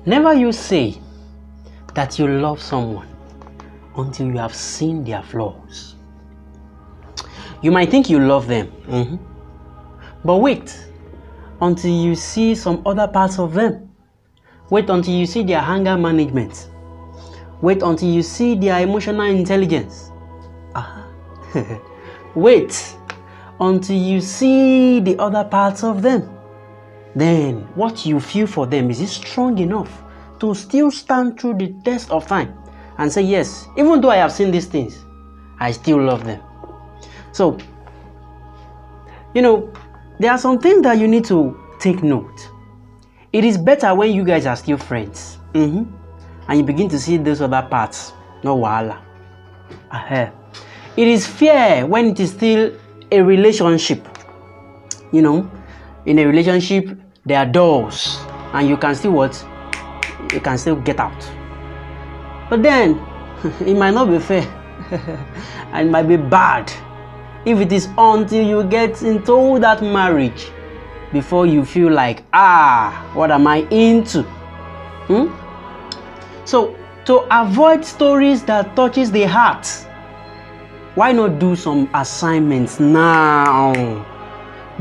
Never you say that you love someone until you have seen their flaws. You might think you love them, but wait until you see some other parts of them. Wait until you see their anger management. Wait until you see their emotional intelligence. Wait until you see the other parts of them. Then what you feel for them, is it strong enough to still stand through the test of time and say, yes, even though I have seen these things, I still love them. So, there are some things that you need to take note. It is better when you guys are still friends, and you begin to see those other parts. No wahala. It is fair when it is still a relationship. In a relationship, there are doors, and you can still You can still get out. But then, it might not be fair, and it might be bad if it is until you get into that marriage before you feel like, what am I into? So, to avoid stories that touches the heart, why not do some assignments now?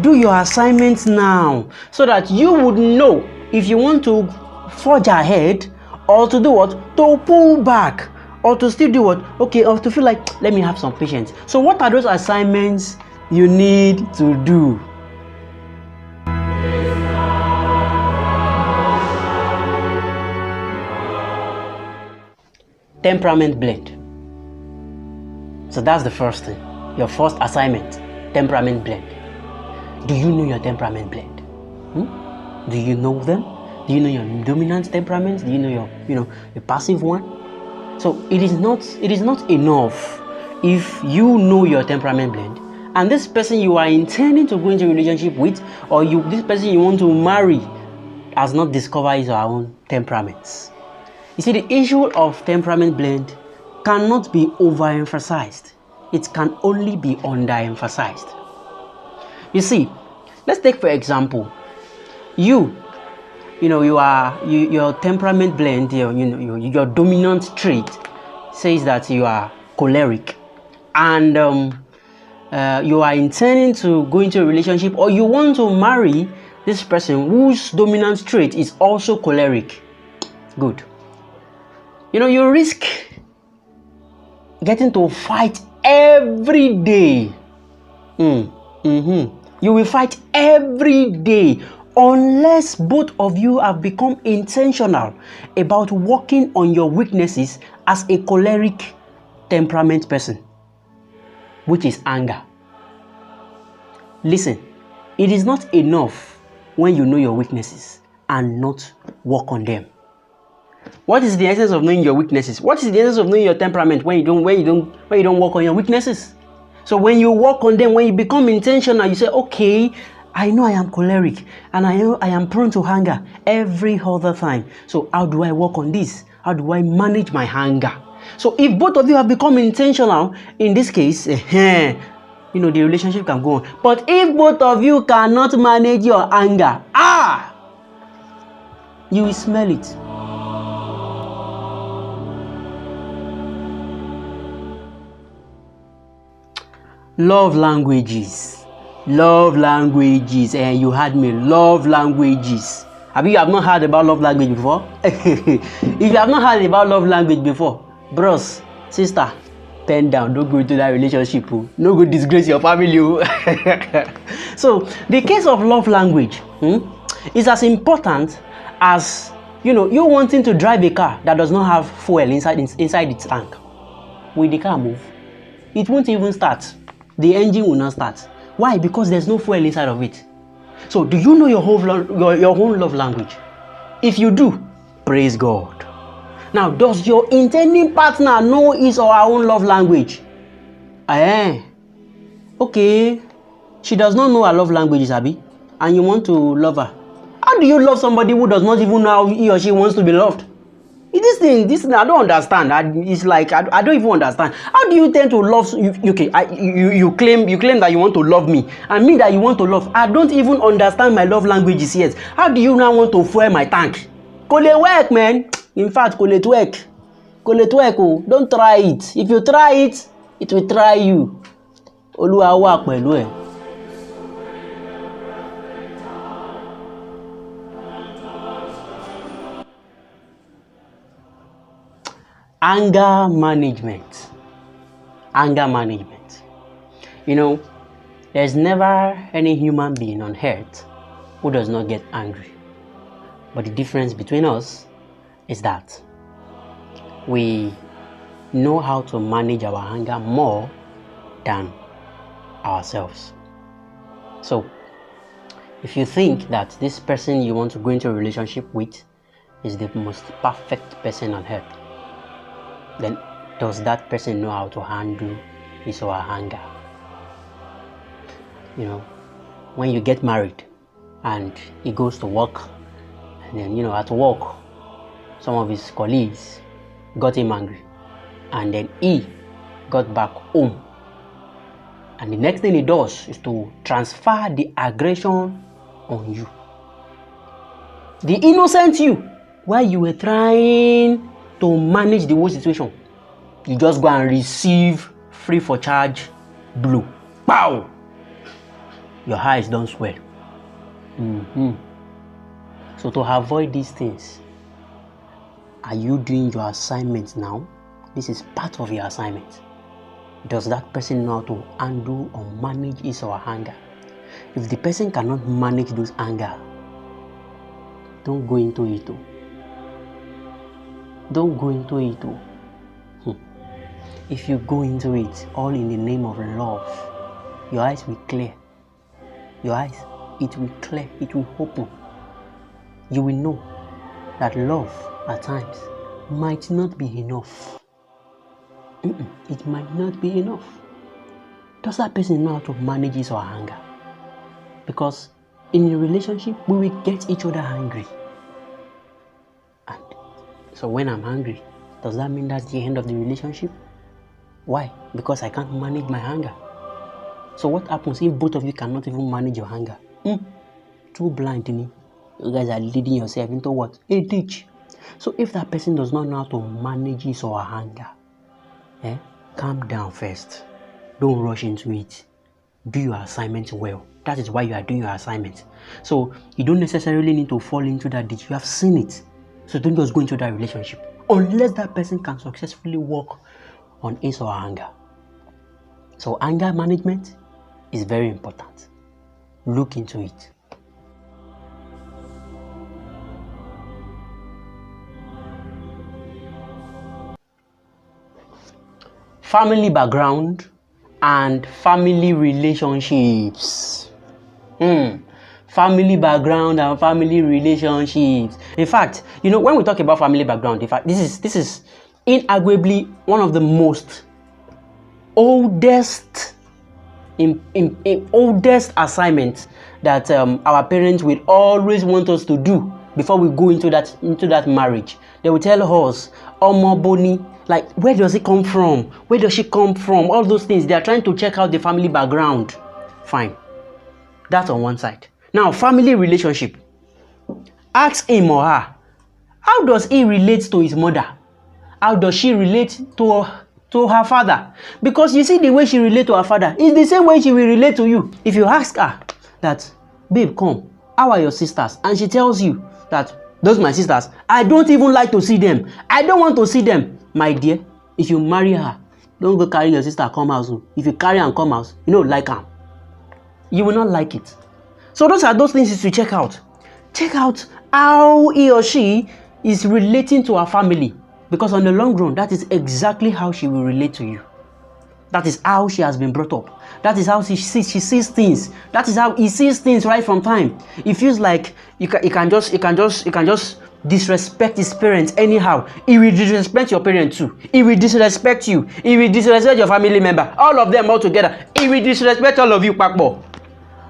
Do your assignments now, so that you would know if you want to forge ahead, or to do what? To pull back, or to still do what? Okay, or to feel like, let me have some patience. So what are those assignments you need to do? Temperament blend. So that's the first thing. Your first assignment, temperament blend. Do you know your temperament blend? Do you know them? Do you know your dominant temperament? Do you know your passive one? So it is not enough if you know your temperament blend, and this person you are intending to go into a relationship with, or this person you want to marry, has not discovered his or her own temperaments. You see, the issue of temperament blend cannot be overemphasized. It can only be underemphasized. You see, let's take for example, your temperament blend, your dominant trait says that you are choleric, and you are intending to go into a relationship, or you want to marry this person whose dominant trait is also choleric. Good. You risk getting to fight every day. You will fight every day unless both of you have become intentional about working on your weaknesses as a choleric temperament person, which is anger. Listen, it is not enough when you know your weaknesses and not work on them. What is the essence of knowing your weaknesses? What is the essence of knowing your temperament when you don't work on your weaknesses? So when you work on them, when you become intentional, you say, okay, I know I am choleric, and I know I am prone to anger every other time. So how do I work on this? How do I manage my anger? So if both of you have become intentional in this case, the relationship can go on. But if both of you cannot manage your anger, you will smell it. Love languages, and you heard me. Love languages. You have not heard about love language before? If you have not heard about love language before, bros, sister, pen down. Don't go into that relationship. No go disgrace your family. So the case of love language is as important as you wanting to drive a car that does not have fuel inside its tank. Will the car move? It won't even start. The engine will not start. Why? Because there's no fuel inside of it. So do you know your own love language? If you do, praise God. Now, does your intending partner know his or her own love language? Okay, she does not know her love language, Abi, and you want to love her. How do you love somebody who does not even know how he or she wants to be loved? This thing, I don't understand. It's like I don't even understand. How do you tend to love? Okay, you claim that you want to love me, and me that you want to love. I don't even understand my love languages yet. How do you now want to fuel my tank? Kò lè work, man. In fact, kò lè work. Kò lè work, oh. Don't try it. If you try it, it will try you. Olúwa wà pẹ̀lú ẹ. Anger management. Anger management. You know, there's never any human being on earth who does not get angry. But the difference between us is that we know how to manage our anger more than ourselves. So, if you think that this person you want to go into a relationship with is the most perfect person on earth, then does that person know how to handle his or her anger? You know, when you get married and he goes to work, and then, you know, at work, some of his colleagues got him angry, and then he got back home, and the next thing he does is to transfer the aggression on you. The innocent you, while you were trying to manage the whole situation, you just go and receive free for charge blow. Pow! Your eyes don't swell. So to avoid these things, are you doing your assignment now? This is part of your assignment. Does that person know how to handle or manage his or her anger? If the person cannot manage those anger, don't go into it. Don't go into it. If you go into it all in the name of love, your eyes will clear. Your eyes, it will clear, it will open. You will know that love at times might not be enough. It might not be enough. Does that person know how to manage his or her anger? Because in a relationship, we will get each other angry. And so when I'm angry, does that mean that's the end of the relationship? Why? Because I can't manage my anger. So what happens if both of you cannot even manage your anger? Too blind, you guys are leading yourself into what? A ditch. So if that person does not know how to manage his or her anger, calm down first. Don't rush into it. Do your assignment well. That is why you are doing your assignment. So you don't necessarily need to fall into that ditch. You have seen it. So don't just go into that relationship unless that person can successfully work on his or her anger. So anger management is very important. Look into it. Family background and family relationships. Family background and family relationships. In fact, you know, when we talk about family background, in fact, this is inarguably one of the most oldest assignments that our parents will always want us to do before we go into that marriage. They will tell us, Omo Boni, like, where does it come from? Where does she come from? All those things. They are trying to check out the family background. Fine. That's on one side. Now, family relationship. Ask him or her, how does he relate to his mother? How does she relate to her father? Because you see, the way she relates to her father is the same way she will relate to you. If you ask her that, babe, come, how are your sisters? And she tells you that, those are my sisters, I don't even like to see them. I don't want to see them. My dear, if you marry her, don't go carry your sister come house. If you carry her come house, you don't like her. You will not like it. So those are those things to check out. Check out how he or she is relating to her family. Because on the long run, that is exactly how she will relate to you. That is how she has been brought up. That is how she sees things. That is how he sees things right from time. It feels like you can just disrespect his parents anyhow. He will disrespect your parents too. He will disrespect you. He will disrespect your family member. All of them all together. He will disrespect all of you, Pakbo.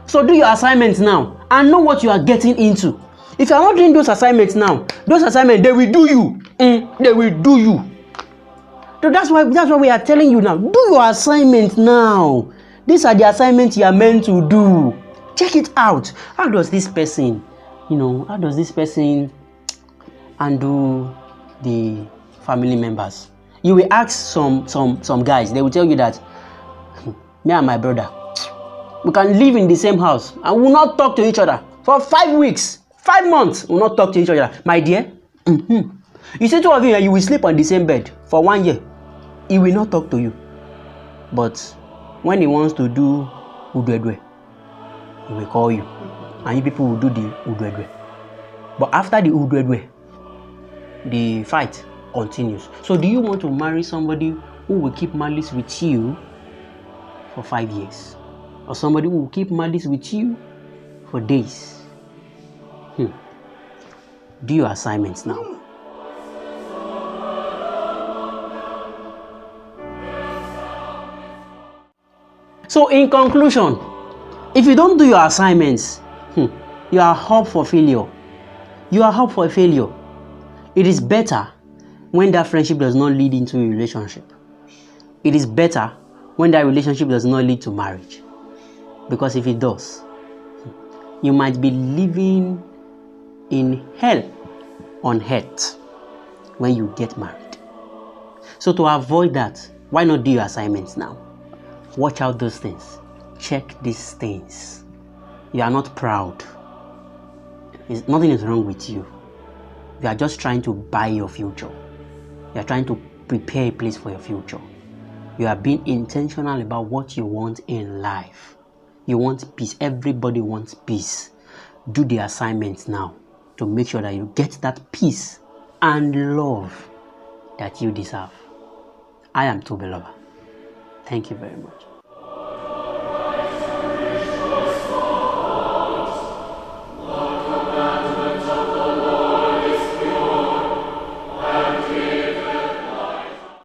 So do your assignments now and know what you are getting into. If you are not doing those assignments now, those assignments, they will do you. They will do you. So that's why we are telling you now. Do your assignment now. These are the assignments you are meant to do. Check it out. How does this person and do the family members. You will ask some guys, they will tell you that me and my brother, we can live in the same house and we will not talk to each other for 5 weeks, 5 months. We will not talk to each other, my dear. You see, two of you, you will sleep on the same bed for 1 year. He will not talk to you. But when he wants to do udwedwe, he will call you, and you people will do the udwedwe. But after the udwedwe, the fight continues. So do you want to marry somebody who will keep malice with you for 5 years, or somebody who will keep malice with you for days? Do your assignments now. So in conclusion, if you don't do your assignments, you are up for failure. You are up for a failure. It is better when that friendship does not lead into a relationship. It is better when that relationship does not lead to marriage. Because if it does, you might be living in hell on earth when you get married. So to avoid that, why not do your assignments now? Watch out those things. Check these things. You are not proud. Nothing is wrong with you. You are just trying to buy your future. You are trying to prepare a place for your future. You are being intentional about what you want in life. You want peace. Everybody wants peace. Do the assignments now to make sure that you get that peace and love that you deserve. I am Tobiloba. Thank you very much.